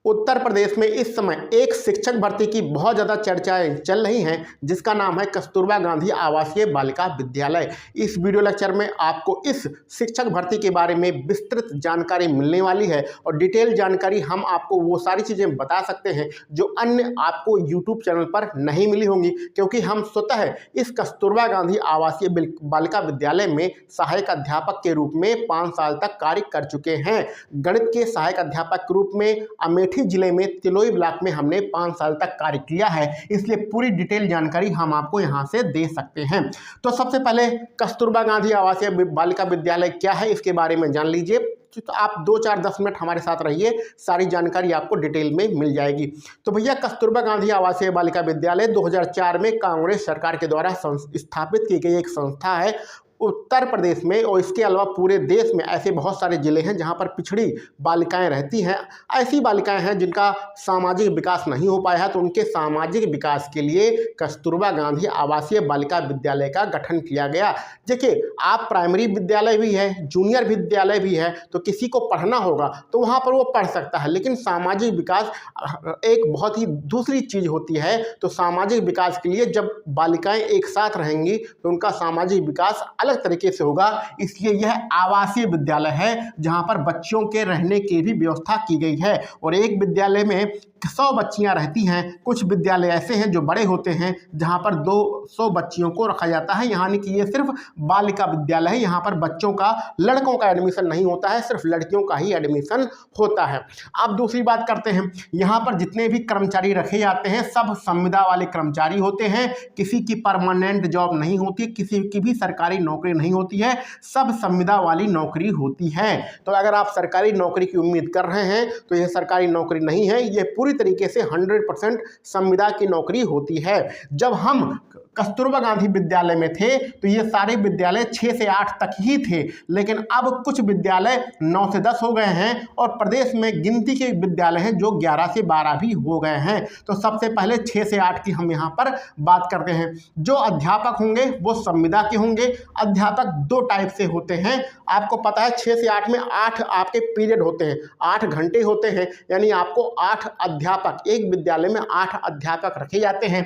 उत्तर प्रदेश में इस समय एक शिक्षक भर्ती की बहुत ज़्यादा चर्चाएं चल रही हैं, जिसका नाम है कस्तूरबा गांधी आवासीय बालिका विद्यालय। इस वीडियो लेक्चर में आपको इस शिक्षक भर्ती के बारे में विस्तृत जानकारी मिलने वाली है और डिटेल जानकारी हम आपको वो सारी चीज़ें बता सकते हैं जो अन्य आपको यूट्यूब चैनल पर नहीं मिली होंगी, क्योंकि हम स्वतः इस कस्तूरबा गांधी आवासीय बालिका विद्यालय में सहायक अध्यापक के रूप में 5 साल तक कार्य कर चुके हैं। गणित के सहायक अध्यापक के रूप में अमेठी जिले में तिलोई ब्लॉक में हमने 5 साल तक कार्य किया है, इसलिए पूरी डिटेल जानकारी हम आपको यहां से दे सकते हैं। तो सबसे पहले कस्तूरबा गांधी आवासीय बालिका विद्यालय क्या है, इसके बारे में जान लीजिए। तो आप 2-4-10 मिनट हमारे साथ रहिए, सारी जानकारी आपको डिटेल में मिल जाएगी। तो भैया कस्तूरबा गांधी आवासीय बालिका विद्यालय 2004 में कांग्रेस सरकार के द्वारा स्थापित की गई एक संस्था है। उत्तर प्रदेश में और इसके अलावा पूरे देश में ऐसे बहुत सारे ज़िले हैं जहां पर पिछड़ी बालिकाएं रहती हैं। ऐसी बालिकाएं हैं जिनका सामाजिक विकास नहीं हो पाया है, तो उनके सामाजिक विकास के लिए कस्तूरबा गांधी आवासीय बालिका विद्यालय का गठन किया गया। देखिए, आप प्राइमरी विद्यालय भी है, जूनियर विद्यालय भी है, तो किसी को पढ़ना होगा तो वहाँ पर वो पढ़ सकता है, लेकिन सामाजिक विकास एक बहुत ही दूसरी चीज़ होती है। तो सामाजिक विकास के लिए जब बालिकाएँ एक साथ रहेंगी तो उनका सामाजिक विकास अलग तरीके से होगा। इसलिए यह आवासीय विद्यालय है जहां पर बच्चों के रहने की भी व्यवस्था की गई है और एक विद्यालय में 100 बच्चियां रहती हैं। कुछ विद्यालय ऐसे हैं जो बड़े होते हैं जहां पर 200 बच्चियों को रखा जाता है, यानी कि ये सिर्फ बालिका विद्यालय है। यहाँ पर बच्चों का, लड़कों का एडमिशन नहीं होता है, सिर्फ लड़कियों का ही एडमिशन होता है। अब दूसरी बात करते हैं, यहाँ पर जितने भी कर्मचारी रखे जाते हैं सब संविदा वाले कर्मचारी होते हैं। किसी की परमानेंट जॉब नहीं होती, किसी की भी सरकारी नौकरी नहीं होती है, सब संविदा वाली नौकरी होती है। तो अगर आप सरकारी नौकरी की उम्मीद कर रहे हैं तो यह सरकारी नौकरी नहीं है, यह पूरी तरीके से 100% संविदा की नौकरी होती है। जब हम कस्तूरबा गांधी विद्यालय में थे तो ये सारे विद्यालय 6 से 8 तक ही थे, लेकिन अब कुछ विद्यालय 9 से 10 हो गए हैं और प्रदेश में गिनती के विद्यालय हैं जो 11 से 12 भी हो गए हैं। तो सबसे पहले 6 से 8 की हम यहाँ पर बात करते हैं। जो अध्यापक होंगे वो संविदा के होंगे। अध्यापक 2 टाइप से होते हैं, आपको पता है 6 से 8 में 8 आपके पीरियड होते हैं, 8 घंटे होते हैं, यानी आपको 8 अध्यापक, एक विद्यालय में 8 अध्यापक रखे जाते हैं,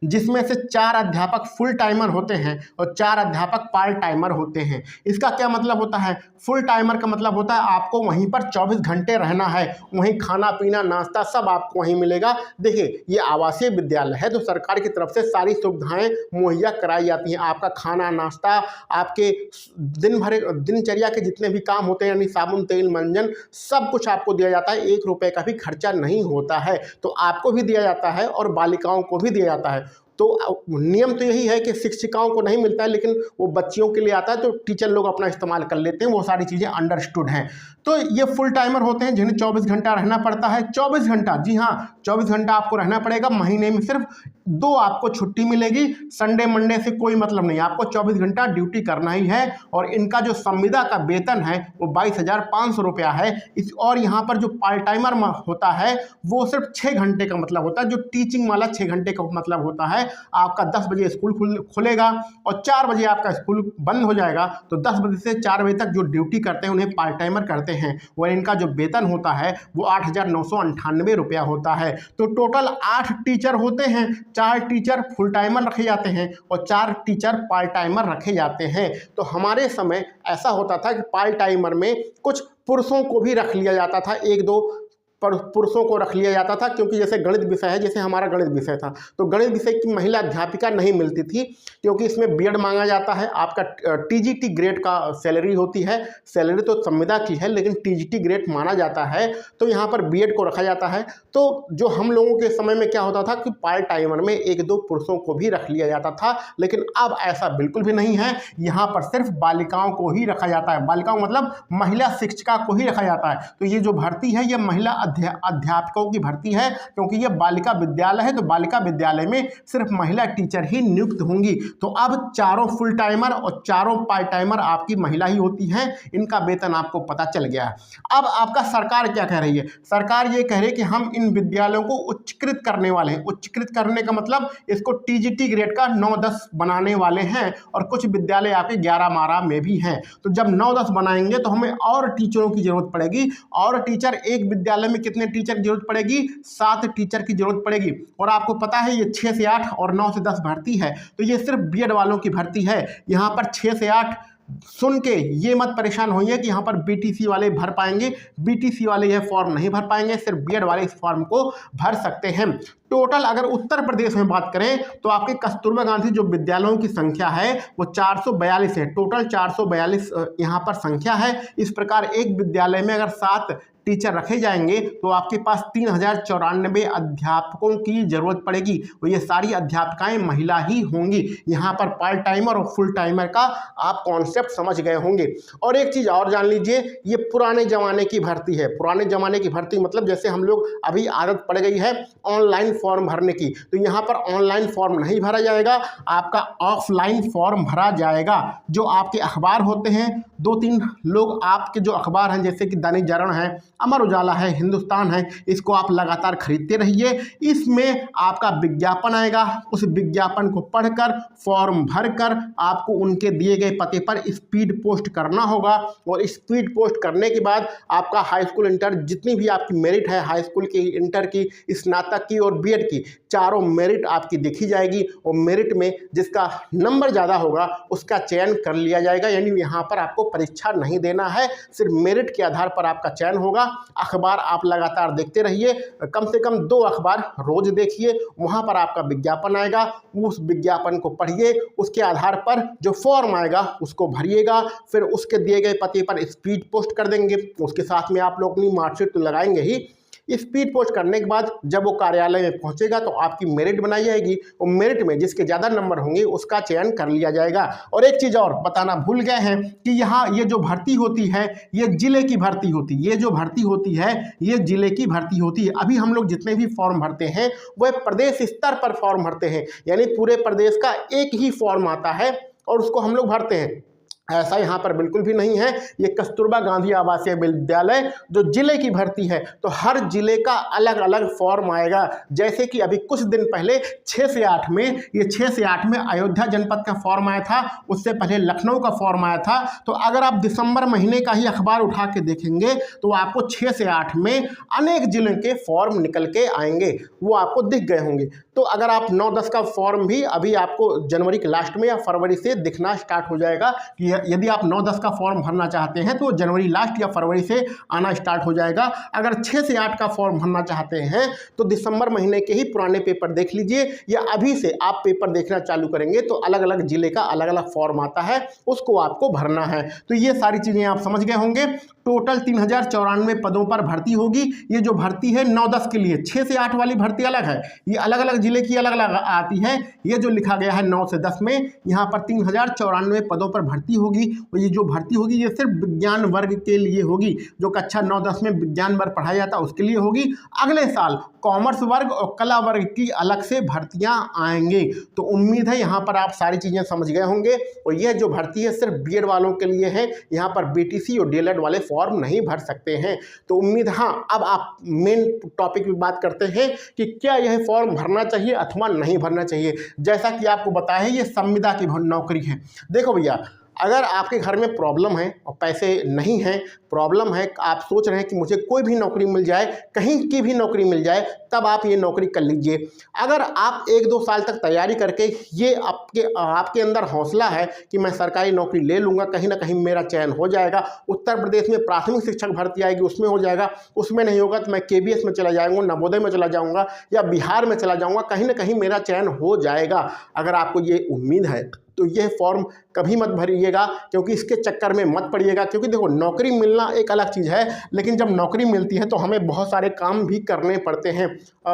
जिसमें से 4 अध्यापक फुल टाइमर होते हैं और 4 अध्यापक पार्ट टाइमर होते हैं। इसका क्या मतलब होता है? फुल टाइमर का मतलब होता है आपको वहीं पर 24 घंटे रहना है, वहीं खाना पीना नाश्ता सब आपको वहीं मिलेगा। देखिए, ये आवासीय विद्यालय है तो सरकार की तरफ से सारी सुविधाएं मुहैया कराई जाती हैं। आपका खाना नाश्ता, आपके दिन भर दिनचर्या के जितने भी काम होते हैं, यानी साबुन तेल मंजन, सब कुछ आपको दिया जाता है। 1 रुपये का भी खर्चा नहीं होता है, तो आपको भी दिया जाता है और बालिकाओं को भी दिया जाता है। तो नियम तो यही है कि शिक्षिकाओं को नहीं मिलता है, लेकिन वो बच्चियों के लिए आता है तो टीचर लोग अपना इस्तेमाल कर लेते हैं। वो सारी चीज़ें अंडरस्टूड हैं। तो ये फुल टाइमर होते हैं जिन्हें 24 घंटा रहना पड़ता है। 24 घंटा, जी हाँ, 24 घंटा आपको रहना पड़ेगा। महीने में सिर्फ 2 आपको छुट्टी मिलेगी, संडे मंडे से कोई मतलब नहीं, आपको 24 घंटा ड्यूटी करना ही है। और इनका जो संविदा का वेतन है वो 22,500 रुपया है। और यहाँ पर जो पार्ट टाइमर होता है वो सिर्फ 6 घंटे का मतलब होता है। जो टीचिंग वाला 6 घंटे का मतलब होता है, आपका 10 बजे स्कूल खुलेगा और 4 बजे आपका स्कूल बंद हो जाएगा। तो 10 बजे से 4 बजे तक जो ड्यूटी करते हैं उन्हें पार्ट टाइमर करते हैं और इनका जो वेतन होता है वो 8,998 रुपया होता है। तो टोटल 8 टीचर होते हैं, 4 टीचर फुल टाइमर रखे जाते हैं और 4 टीचर पार्ट टाइमर रखे जाते हैं। तो हमारे समय ऐसा होता था कि पार्ट टाइमर में कुछ पुरुषों को भी रख लिया जाता था, 1-2 पुरुषों को रख लिया जाता था, क्योंकि जैसे गणित विषय है, जैसे हमारा गणित विषय था तो गणित विषय की महिला अध्यापिका नहीं मिलती थी, क्योंकि इसमें बीएड मांगा जाता है। आपका टीजीटी ग्रेड का सैलरी होती है, सैलरी तो संविदा की है लेकिन टीजीटी ग्रेड माना जाता है, तो यहाँ पर बीएड को रखा जाता है। तो जो हम लोगों के समय में क्या होता था कि पार्ट टाइमर में 1-2 पुरुषों को भी रख लिया जाता था, लेकिन अब ऐसा बिल्कुल भी नहीं है। यहाँ पर सिर्फ बालिकाओं को ही रखा जाता है। बालिकाओं मतलब महिला शिक्षिका को ही रखा जाता है। तो ये जो भर्ती है ये महिला अध्यापकों की भर्ती है, क्योंकि ये बालिका विद्यालय है। तो बालिका विद्यालय में सिर्फ महिला टीचर ही नियुक्त होंगी। तो अब चारों फुल टाइमर और चारों पार्ट टाइमर आपकी महिला ही होती हैं। इनका वेतन आपको पता चल गया है। अब आपका सरकार क्या कह रही है? सरकार ये कह रही है कि हम इन विद्यालयों को उच्चकृत करने वाले हैं। उच्चकृत करने का मतलब इसको टीजीटी ग्रेड का 9-10 बनाने वाले हैं और कुछ विद्यालय आपके 11-12 में भी हैं। तो जब 9-10 बनाएंगे तो हमें और टीचरों की जरूरत पड़ेगी और टीचर एक विद्यालय में कितने टीचर की जरूरत पड़ेगी? 7 टीचर की जरूरत पड़ेगी। और आपको पता है ये 6 से 8 और 9 से 10 भर्ती है, तो ये सिर्फ बीएड वालों की भर्ती है। यहाँ पर 6 से 8 सुन के ये मत परेशान होइए कि यहाँ पर बीटीसी वाले भर पाएंगे। बीटीसी वाले यह फॉर्म नहीं भर पाएंगे, सिर्फ बीएड वाले इस फॉर्म को भर सकते हैं। टोटल अगर उत्तर प्रदेश में बात करें तो आपके कस्तूरबा गांधी जो विद्यालयों की संख्या है वो 442 है। टोटल 442 यहाँ पर संख्या है। इस प्रकार एक विद्यालय में अगर 7 टीचर रखे जाएंगे तो आपके पास 3094 अध्यापकों की जरूरत पड़ेगी। और ये सारी अध्यापिकाएं महिला ही होंगी। यहाँ पर पार्ट टाइमर और फुल टाइमर का आप कॉन्सेप्ट समझ गए होंगे। और एक चीज़ और जान लीजिए, ये पुराने ज़माने की भर्ती है। पुराने ज़माने की भर्ती मतलब जैसे हम लोग अभी आदत पड़ गई है ऑनलाइन फॉर्म भरने की, तो यहाँ पर ऑनलाइन फॉर्म नहीं भरा जाएगा, आपका ऑफलाइन फॉर्म भरा जाएगा। जो आपके अखबार होते हैं, 2-3 लोग आपके जो अखबार हैं जैसे कि दैनिक जागरण है, अमर उजाला है, हिंदुस्तान है, इसको आप लगातार खरीदते रहिए। इसमें आपका विज्ञापन आएगा, उस विज्ञापन को पढ़कर फॉर्म भरकर आपको उनके दिए गए पते पर स्पीड पोस्ट करना होगा। और स्पीड पोस्ट करने के बाद आपका हाई स्कूल इंटर जितनी भी आपकी मेरिट है, हाई स्कूल की, इंटर की, स्नातक की और बीएड की, चारों मेरिट आपकी देखी जाएगी। और मेरिट में जिसका नंबर ज़्यादा होगा उसका चयन कर लिया जाएगा। यानी यहाँ पर आपको परीक्षा नहीं देना है, सिर्फ मेरिट के आधार पर आपका चयन होगा। अखबार आप लगातार देखते रहिए, कम से कम 2 अखबार रोज देखिए, वहां पर आपका विज्ञापन आएगा, उस विज्ञापन को पढ़िए, उसके आधार पर जो फॉर्म आएगा उसको भरिएगा। फिर उसके दिए गए पते पर स्पीड पोस्ट कर देंगे। उसके साथ में आप लोग अपनी मार्कशीट तो लगाएंगे ही। स्पीड पोस्ट करने के बाद जब वो कार्यालय में पहुंचेगा तो आपकी मेरिट बनाई जाएगी और मेरिट में जिसके ज़्यादा नंबर होंगे उसका चयन कर लिया जाएगा। और एक चीज़ और बताना भूल गए हैं कि यहाँ ये जो भर्ती होती है ये जिले की भर्ती होती है। ये जो भर्ती होती है ये जिले की भर्ती होती है। अभी हम लोग जितने भी फॉर्म भरते हैं वह प्रदेश स्तर पर फॉर्म भरते हैं, यानी पूरे प्रदेश का एक ही फॉर्म आता है और उसको हम लोग भरते हैं। ऐसा यहाँ पर बिल्कुल भी नहीं है। ये कस्तूरबा गांधी आवासीय विद्यालय जो जिले की भर्ती है, तो हर जिले का अलग अलग फॉर्म आएगा। जैसे कि अभी कुछ दिन पहले 6 से 8 में, ये 6 से 8 में अयोध्या जनपद का फॉर्म आया था, उससे पहले लखनऊ का फॉर्म आया था। तो अगर आप दिसंबर महीने का ही अखबार उठा के देखेंगे तो आपको 6 से 8 में अनेक जिलों के फॉर्म निकल के आएंगे, वो आपको दिख गए होंगे। तो अगर आप 9-10 का फॉर्म भी अभी आपको जनवरी के लास्ट में या फरवरी से दिखना स्टार्ट हो जाएगा कि यदि आप 9-10 का फॉर्म भरना चाहते हैं तो जनवरी लास्ट या फरवरी से आना स्टार्ट हो जाएगा। अगर 6 से 8 का फॉर्म भरना चाहते हैं तो दिसंबर महीने के ही पुराने पेपर देख लीजिए, या अभी से आप पेपर देखना चालू करेंगे तो अलग अलग जिले का अलग अलग फॉर्म आता है, उसको आपको भरना है। तो ये सारी चीज़ें आप समझ गए होंगे। टोटल 3094 पदों पर भर्ती होगी। ये जो भर्ती है 9-10 के लिए, 6 से 8 वाली भर्ती अलग है, ये अलग अलग जिले की अलग अलग आती है। ये जो लिखा गया है 9 से 10 में, यहाँ पर 3094 पदों पर भर्ती होगी। और ये जो भर्ती होगी ये सिर्फ विज्ञान वर्ग के लिए होगी। जो कक्षा 9-10 में विज्ञान वर्ग पढ़ाया जाता है उसके लिए होगी। अगले साल कॉमर्स वर्ग और कला वर्ग की अलग से भर्तियां आएंगे। तो उम्मीद है यहाँ पर आप सारी चीज़ें समझ गए होंगे। और यह जो भर्ती है सिर्फ बीएड वालों के लिए है, यहाँ पर बीटीसी और डीएलएड वाले फॉर्म नहीं भर सकते हैं। तो उम्मीद, हाँ, अब आप मेन टॉपिक की बात करते हैं कि क्या यह फॉर्म भरना चाहिए अथवा नहीं भरना चाहिए। जैसा कि आपको बताया है ये संविदा की नौकरी है। देखो भैया, अगर आपके घर में प्रॉब्लम है और पैसे नहीं हैं, प्रॉब्लम है, आप सोच रहे हैं कि मुझे कोई भी नौकरी मिल जाए, कहीं की भी नौकरी मिल जाए, तब आप ये नौकरी कर लीजिए। अगर आप 1-2 साल तक तैयारी करके ये आपके अंदर हौसला है कि मैं सरकारी नौकरी ले लूँगा, कहीं ना कहीं मेरा चयन हो जाएगा, उत्तर प्रदेश में प्राथमिक शिक्षक भर्ती आएगी उसमें हो जाएगा, उसमें नहीं होगा तो मैं केबीएस में चला जाऊँगा, नवोदय में चला जाऊँगा या बिहार में चला जाऊँगा, कहीं ना कहीं मेरा चयन हो जाएगा। अगर आपको ये उम्मीद है तो यह फॉर्म कभी मत भरिएगा, क्योंकि इसके चक्कर में मत पड़िएगा। क्योंकि देखो, नौकरी मिलना एक अलग चीज़ है, लेकिन जब नौकरी मिलती है तो हमें बहुत सारे काम भी करने पड़ते हैं।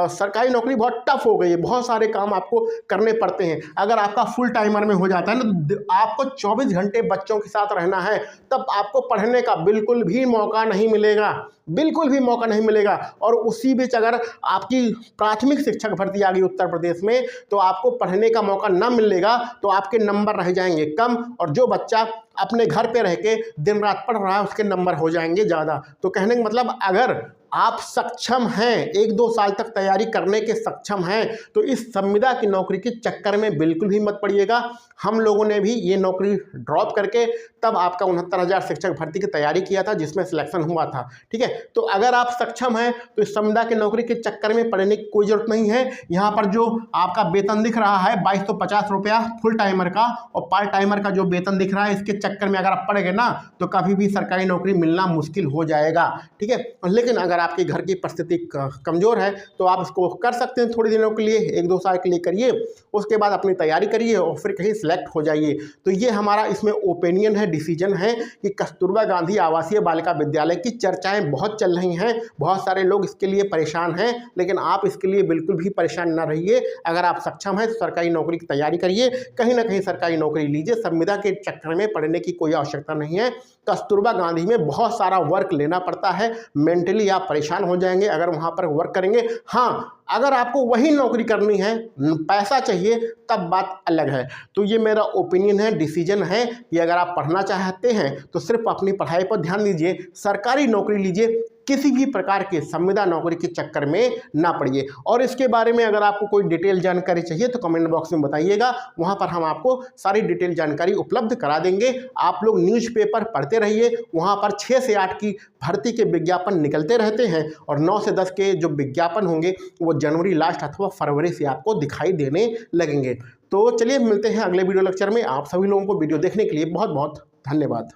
सरकारी नौकरी बहुत टफ हो गई है, बहुत सारे काम आपको करने पड़ते हैं। अगर आपका फुल टाइमर में हो जाता है ना, तो आपको 24 घंटे बच्चों के साथ रहना है, तब आपको पढ़ने का बिल्कुल भी मौका नहीं मिलेगा, बिल्कुल भी मौका नहीं मिलेगा। और उसी बीच अगर आपकी प्राथमिक शिक्षक भर्ती आ गई उत्तर प्रदेश में, तो आपको पढ़ने का मौका ना मिलेगा, तो आपके नंबर रह जाएंगे कम, और जो बच्चा अपने घर पे रह के दिन रात पढ़ रहा है उसके नंबर हो जाएंगे ज़्यादा। तो कहने का मतलब, अगर आप सक्षम हैं, 1-2 साल तक तैयारी करने के सक्षम हैं, तो इस संविदा की नौकरी के चक्कर में बिल्कुल भी मत पड़िएगा। हम लोगों ने भी ये नौकरी ड्रॉप करके तब आपका 69,000 शिक्षक भर्ती की तैयारी किया था, जिसमें सिलेक्शन हुआ था। ठीक है, तो अगर आप सक्षम हैं तो इस संविदा की नौकरी के चक्कर में पड़ने की कोई जरूरत नहीं है। यहाँ पर जो आपका वेतन दिख रहा है 2250 रुपया फुल टाइमर का, और पार्ट टाइमर का जो वेतन दिख रहा है, इसके चक्कर में अगर आप पड़ गए ना तो कभी भी सरकारी नौकरी मिलना मुश्किल हो जाएगा। ठीक है, लेकिन अगर आपके घर की परिस्थिति कमजोर है तो आप इसको कर सकते हैं, थोड़ी दिनों के लिए, 1-2 साल के लिए करिए, उसके बाद अपनी तैयारी करिए और फिर कहीं सिलेक्ट हो जाइए। तो ये हमारा इसमें ओपिनियन है, डिसीजन है कि कस्तूरबा गांधी आवासीय बालिका विद्यालय की चर्चाएं बहुत चल रही हैं, बहुत सारे लोग इसके लिए परेशान हैं, लेकिन आप इसके लिए बिल्कुल भी परेशान ना रहिए। अगर आप सक्षम हैं तो सरकारी नौकरी की तैयारी करिए, कहीं ना कहीं सरकारी नौकरी लीजिए, संविदा के चक्कर में पड़ने की कोई आवश्यकता नहीं है। कस्तूरबा गांधी में बहुत सारा वर्क लेना पड़ता है, मेंटली आप परेशान हो जाएंगे अगर वहाँ पर वर्क करेंगे। हाँ, अगर आपको वही नौकरी करनी है, पैसा चाहिए, तब बात अलग है। तो ये मेरा ओपिनियन है, डिसीजन है कि अगर आप पढ़ना चाहते हैं तो सिर्फ अपनी पढ़ाई पर ध्यान दीजिए, सरकारी नौकरी लीजिए, किसी भी प्रकार के संविदा नौकरी के चक्कर में ना पड़िए। और इसके बारे में अगर आपको कोई डिटेल जानकारी चाहिए तो कमेंट बॉक्स में बताइएगा, वहाँ पर हम आपको सारी डिटेल जानकारी उपलब्ध करा देंगे। आप लोग न्यूज़पेपर पढ़ते रहिए, वहाँ पर 6 से 8 की भर्ती के विज्ञापन निकलते रहते हैं, और 9 से 10 के जो विज्ञापन होंगे वो जनवरी लास्ट अथवा फरवरी से आपको दिखाई देने लगेंगे। तो चलिए मिलते हैं अगले वीडियो लेक्चर में। आप सभी लोगों को वीडियो देखने के लिए बहुत बहुत धन्यवाद।